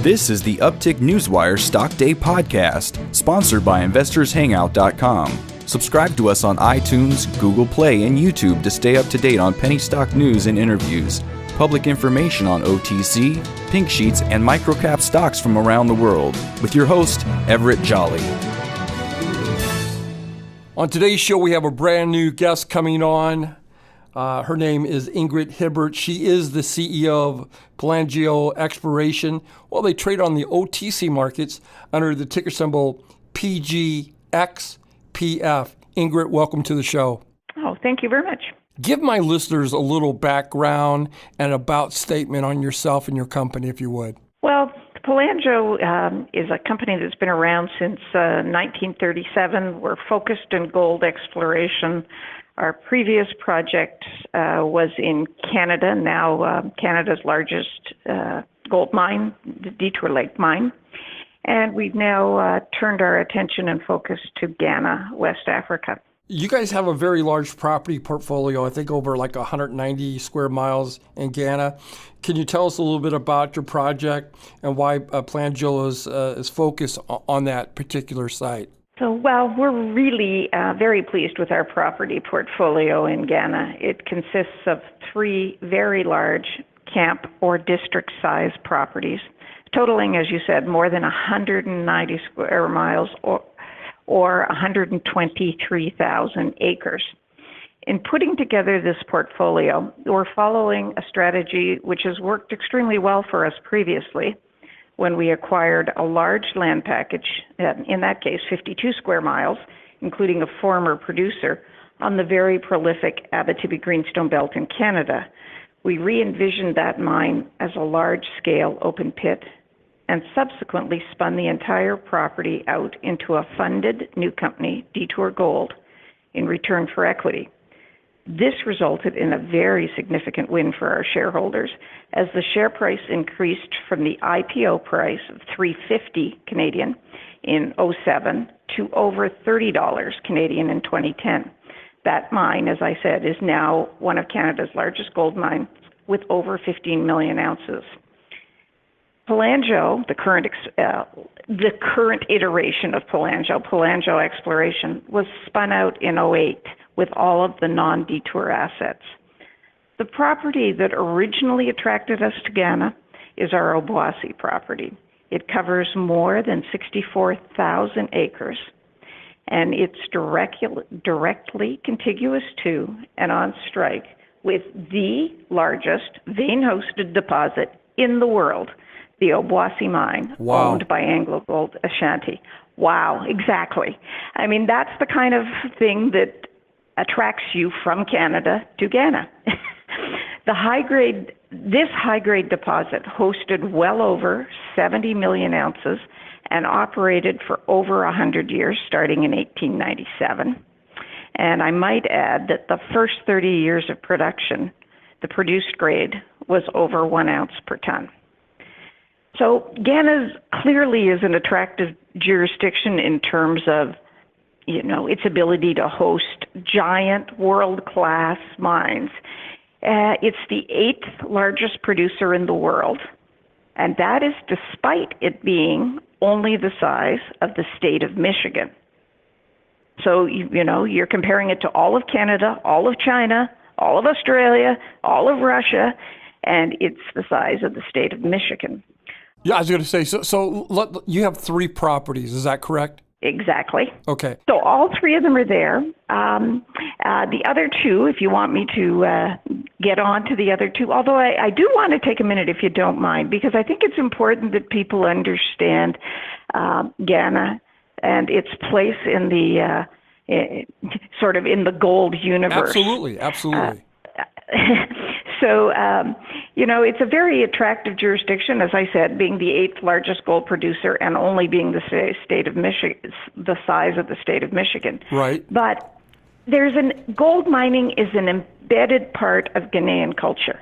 This is the Uptick Newswire Stock Day podcast, sponsored by InvestorsHangout.com. Subscribe to us on iTunes, Google Play, and YouTube to stay up to date on penny stock news and interviews, public information on OTC, pink sheets, and microcap stocks from around the world, with your host, Everett Jolly. On today's show, we have a brand new guest coming on. Her name is Ingrid Hibbard. She is the CEO of Pelangio Exploration. Well, they trade on the OTC markets under the ticker symbol PGXPF. Ingrid, welcome to the show. Oh, thank you very much. Give my listeners a little background and about statement on yourself and your company, if you would. Well, Pelangio is a company that's been around since 1937. We're focused in gold exploration. Our previous project was in Canada, now Canada's largest gold mine, the Detour Lake mine. And we've now turned our attention and focus to Ghana, West Africa. You guys have a very large property portfolio, I think over like 190 square miles in Ghana. Can you tell us a little bit about your project and why Pelangio is focused on that particular site? So, well, we're really very pleased with our property portfolio in Ghana. It consists of 3 very large camp or district-size properties, totaling, as you said, more than 190 square miles or 123,000 acres. In putting together this portfolio, we're following a strategy which has worked extremely well for us previously when we acquired a large land package, in that case 52 square miles, including a former producer, on the very prolific Abitibi Greenstone Belt in Canada. We re-envisioned that mine as a large-scale open pit and subsequently spun the entire property out into a funded new company, Detour Gold, in return for equity. This resulted in a very significant win for our shareholders as the share price increased from the IPO price of $3.50 Canadian in 2007 to over $30 Canadian in 2010. That mine, as I said, is now one of Canada's largest gold mines with over 15 million ounces. Pelangio, the current iteration of Pelangio Exploration, was spun out in 2008 with all of the non-Detour assets. The property that originally attracted us to Ghana is our Obuasi property. It covers more than 64,000 acres, and it's directly contiguous to and on strike with the largest vein-hosted deposit in the world, the Obuasi mine, owned by AngloGold Ashanti. Wow, exactly. I mean, that's the kind of thing that attracts you from Canada to Ghana. This high-grade deposit hosted well over 70 million ounces and operated for over 100 years, starting in 1897. And I might add that the first 30 years of production, the produced grade was over 1 ounce per ton. So Ghana clearly is an attractive jurisdiction in terms of, its ability to host giant world-class mines. It's the 8th largest producer in the world, and that is despite it being only the size of the state of Michigan. So, you're comparing it to all of Canada, all of China, all of Australia, all of Russia, and it's the size of the state of Michigan. Yeah, I was going to say, so you have 3 properties, is that correct? Exactly. Okay. So all 3 of them are there. The other 2, if you want me to get on to the other 2, although I do want to take a minute, if you don't mind, because I think it's important that people understand Ghana and its place in the sort of in the gold universe. Absolutely. So, it's a very attractive jurisdiction, as I said, being the 8th largest gold producer and only being the state of Michigan, the size of the state of Michigan. Right. But gold mining is an embedded part of Ghanaian culture.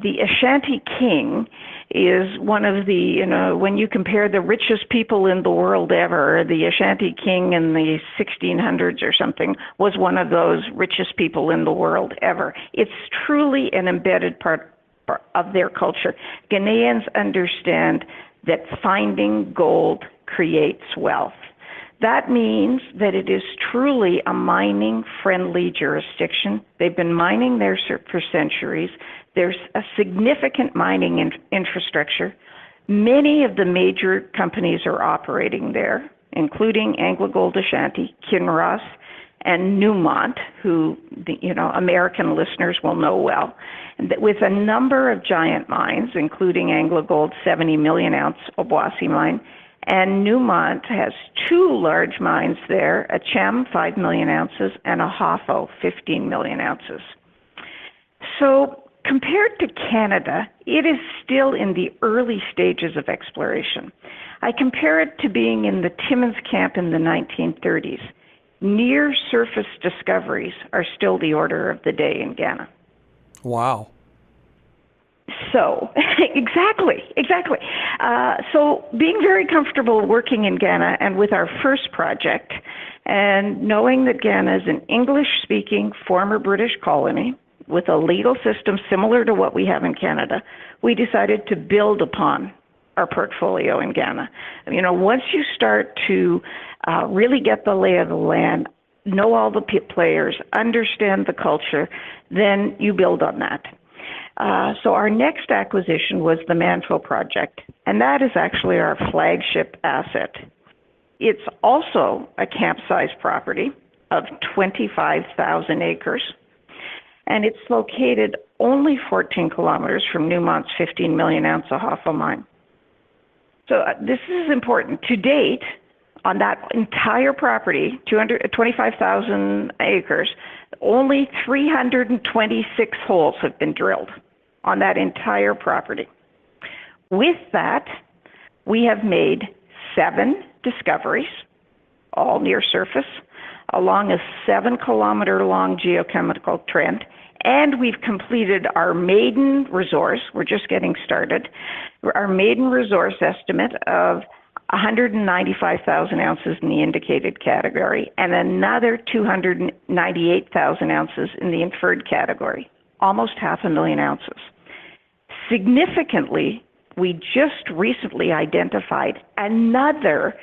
The Ashanti king is one of the, when you compare the richest people in the world ever, the Ashanti king in the 1600s or something was one of those richest people in the world ever. It's truly an embedded part of their culture. Ghanaians understand that finding gold creates wealth. That means that it is truly a mining-friendly jurisdiction. They've been mining there for centuries. There's a significant mining infrastructure. Many of the major companies are operating there, including AngloGold Ashanti, Kinross, and Newmont, who American listeners will know well, with a number of giant mines, including AngloGold's 70 million ounce Obuasi mine, and Newmont has two large mines there, a Chem, 5 million ounces, and a Hafo, 15 million ounces. So compared to Canada, it is still in the early stages of exploration. I compare it to being in the Timmins camp in the 1930s. Near-surface discoveries are still the order of the day in Ghana. Wow. So, exactly. So being very comfortable working in Ghana and with our first project, and knowing that Ghana is an English-speaking former British colony with a legal system similar to what we have in Canada, we decided to build upon our portfolio in Ghana. Once you start to really get the lay of the land, know all the players, understand the culture, then you build on that. So our next acquisition was the Manfo project, and that is actually our flagship asset. It's also a camp-sized property of 25,000 acres, and it's located only 14 kilometers from Newmont's 15 million ounce Ahafo mine. So this is important. To date, on that entire property, 25,000 acres, only 326 holes have been drilled on that entire property. With that, we have made 7 discoveries, all near surface, along a 7-kilometer-long geochemical trend, and we've completed our maiden resource. We're just getting started. Our maiden resource estimate of 195,000 ounces in the indicated category and another 298,000 ounces in the inferred category, almost 500,000 ounces. Significantly, we just recently identified another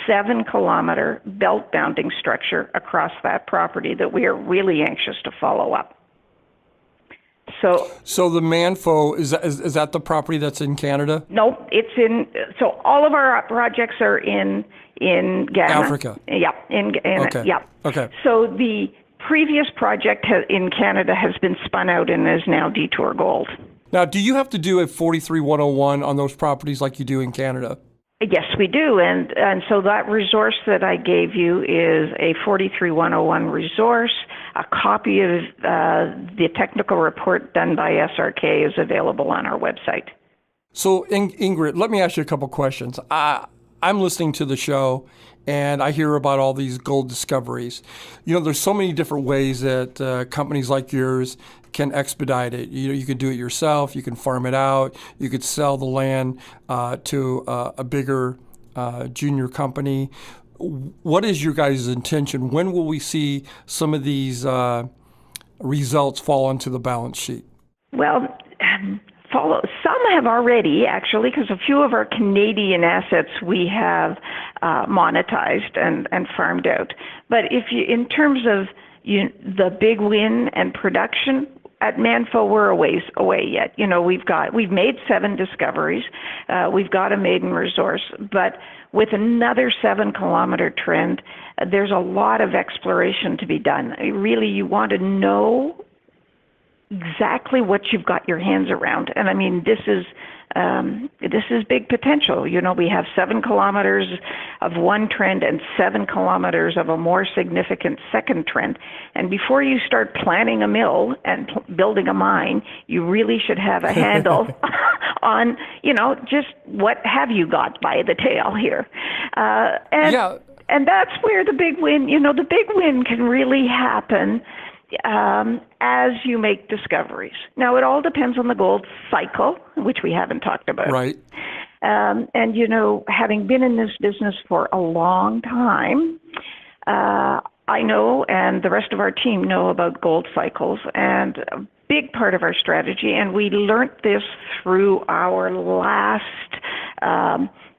7-kilometer belt-bounding structure across that property that we are really anxious to follow up. So the Manfo, is that the property that's in Canada? No, it's in. So all of our projects are in Ghana. Africa. Yeah, in Ghana. Okay. Yeah. Okay. So the previous project in Canada has been spun out and is now Detour Gold. Now, do you have to do a 43-101 on those properties like you do in Canada? Yes, we do. And so that resource that I gave you is a 43-101 resource. A copy of the technical report done by SRK is available on our website. So, Ingrid, let me ask you a couple questions. I'm listening to the show, and I hear about all these gold discoveries. There's so many different ways that companies like yours can expedite it. You can do it yourself. You can farm it out. You could sell the land to a bigger junior company. What is your guys' intention? When will we see some of these results fall onto the balance sheet? Well, some have already, actually, because a few of our Canadian assets we have monetized and farmed out. But in terms of the big win and production, at Manfo, we're a ways away yet. We've made 7 discoveries. We've got a maiden resource, but with another 7-kilometer trend, there's a lot of exploration to be done. Really, you want to know exactly what you've got your hands around. And I mean, this is big potential. We have 7 kilometers of one trend and 7 kilometers of a more significant second trend. And before you start planning a mill and building a mine, you really should have a handle on, just what have you got by the tail here. And that's where the big win, the big win can really happen as you make discoveries. Now, it all depends on the gold cycle, which we haven't talked about. Right. And, having been in this business for a long time, I know, and the rest of our team know about gold cycles. And big part of our strategy, and we learned this through our last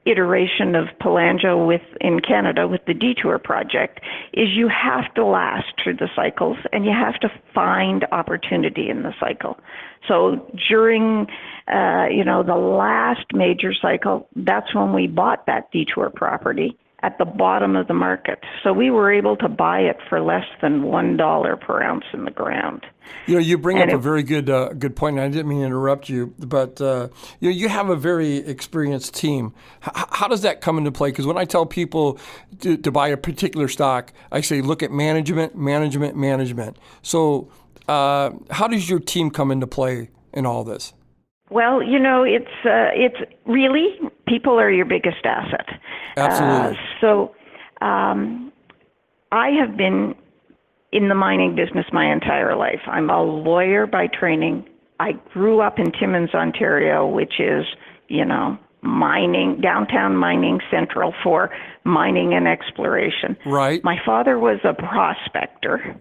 iteration of Pelangio in Canada with the Detour project, is you have to last through the cycles and you have to find opportunity in the cycle. So during, the last major cycle, that's when we bought that Detour property at the bottom of the market. So we were able to buy it for less than $1 per ounce in the ground. You bring up a very good point, and I didn't mean to interrupt you, but you have a very experienced team. How does that come into play? Because when I tell people to buy a particular stock, I say, look at management. So how does your team come into play in all this? Well, it's really, people are your biggest asset. Absolutely. So I have been in the mining business my entire life. I'm a lawyer by training. I grew up in Timmins, Ontario, which is, mining, downtown mining central for mining and exploration. Right. My father was a prospector.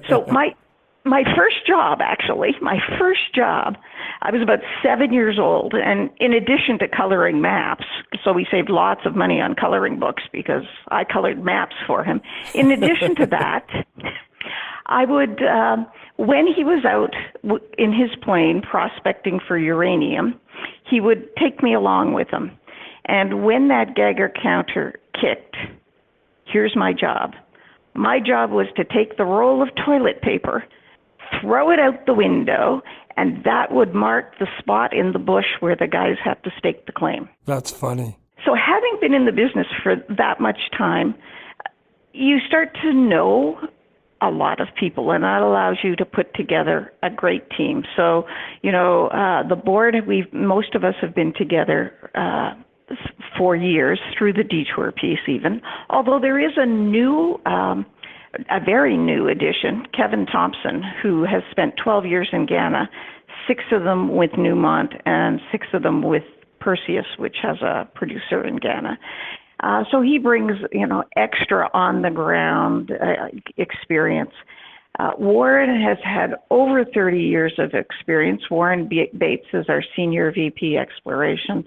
So my first job, I was about 7 years old, and in addition to coloring maps, so we saved lots of money on coloring books because I colored maps for him. In addition to that, I would, when he was out in his plane prospecting for uranium, he would take me along with him. And when that Geiger counter kicked, here's my job. My job was to take the roll of toilet paper, throw it out the window, and that would mark the spot in the bush where the guys had to stake the claim. That's funny. So having been in the business for that much time, you start to know a lot of people, and that allows you to put together a great team. So, the board, most of us have been together 4 years through the Detour piece even, although there is a very new addition, Kevin Thompson, who has spent 12 years in Ghana, 6 of them with Newmont and 6 of them with Perseus, which has a producer in Ghana. So he brings, extra on-the-ground experience. Warren has had over 30 years of experience. Warren Bates is our Senior VP Exploration.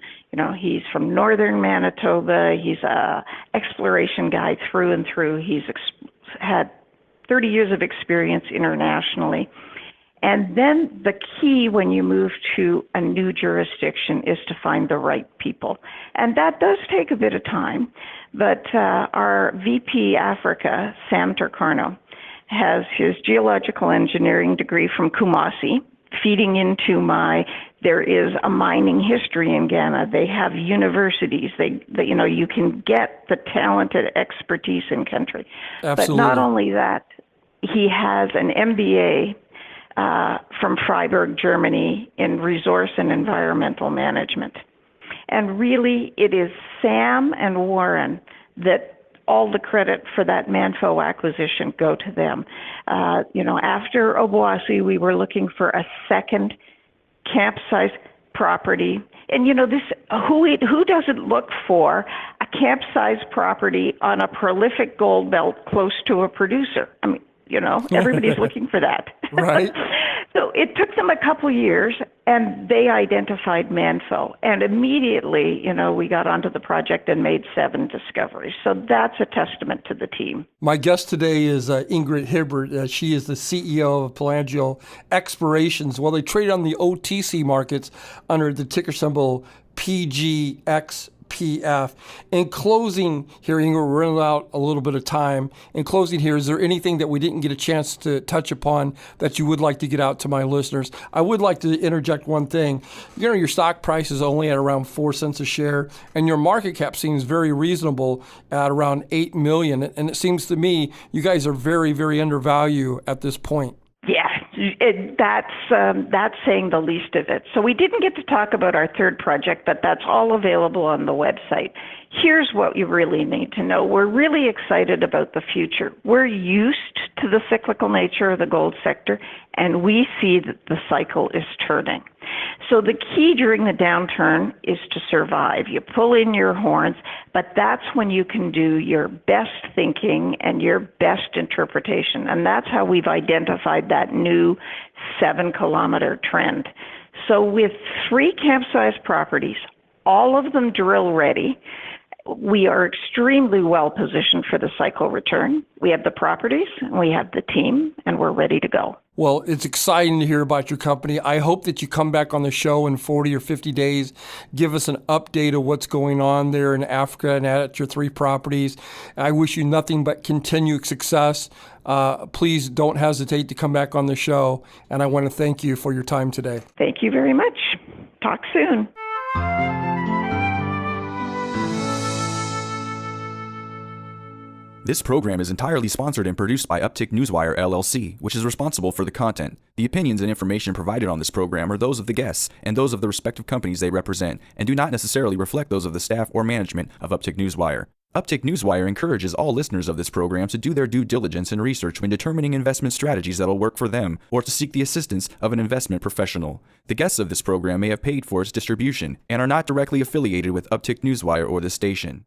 He's from northern Manitoba. He's a exploration guy through and through. He's had 30 years of experience internationally. And then the key when you move to a new jurisdiction is to find the right people. And that does take a bit of time. But our VP Africa, Sam Turcarno, has his geological engineering degree from Kumasi, feeding into there is a mining history in Ghana. They have universities. You can get the talented expertise in country. Absolutely. But not only that, he has an MBA from Freiburg, Germany, in resource and environmental management. And really, it is Sam and Warren that all the credit for that Manfo acquisition go to them. After Obuasi, we were looking for a second camp-size property. And who doesn't look for a camp-size property on a prolific gold belt close to a producer? I mean, everybody's looking for that. Right. So it took them a couple years, and they identified Manfo. And immediately, we got onto the project and made 7 discoveries. So that's a testament to the team. My guest today is Ingrid Hibbard. She is the CEO of Pelangio Explorations. Well, they trade on the OTC markets under the ticker symbol PGXPF. In closing here, Ingrid, we're running out a little bit of time. In closing here, is there anything that we didn't get a chance to touch upon that you would like to get out to my listeners? I would like to interject one thing. Your stock price is only at around 4 cents a share, and your market cap seems very reasonable at around $8 million. And it seems to me you guys are very, very undervalued at this point. Yeah, that's saying the least of it. So we didn't get to talk about our third project, but that's all available on the website. Here's what you really need to know. We're really excited about the future. We're used to the cyclical nature of the gold sector, and we see that the cycle is turning. So the key during the downturn is to survive. You pull in your horns, but that's when you can do your best thinking and your best interpretation. And that's how we've identified that new 7-kilometer trend. So with 3 camp-sized properties, all of them drill ready, we are extremely well positioned for the cycle return. We have the properties, we have the team, and we're ready to go. Well, it's exciting to hear about your company. I hope that you come back on the show in 40 or 50 days, give us an update of what's going on there in Africa and at your 3 properties. I wish you nothing but continued success. Please don't hesitate to come back on the show, and I want to thank you for your time today. Thank you very much. Talk soon. This program is entirely sponsored and produced by Uptick Newswire LLC, which is responsible for the content. The opinions and information provided on this program are those of the guests and those of the respective companies they represent, and do not necessarily reflect those of the staff or management of Uptick Newswire. Uptick Newswire encourages all listeners of this program to do their due diligence and research when determining investment strategies that will work for them, or to seek the assistance of an investment professional. The guests of this program may have paid for its distribution and are not directly affiliated with Uptick Newswire or this station.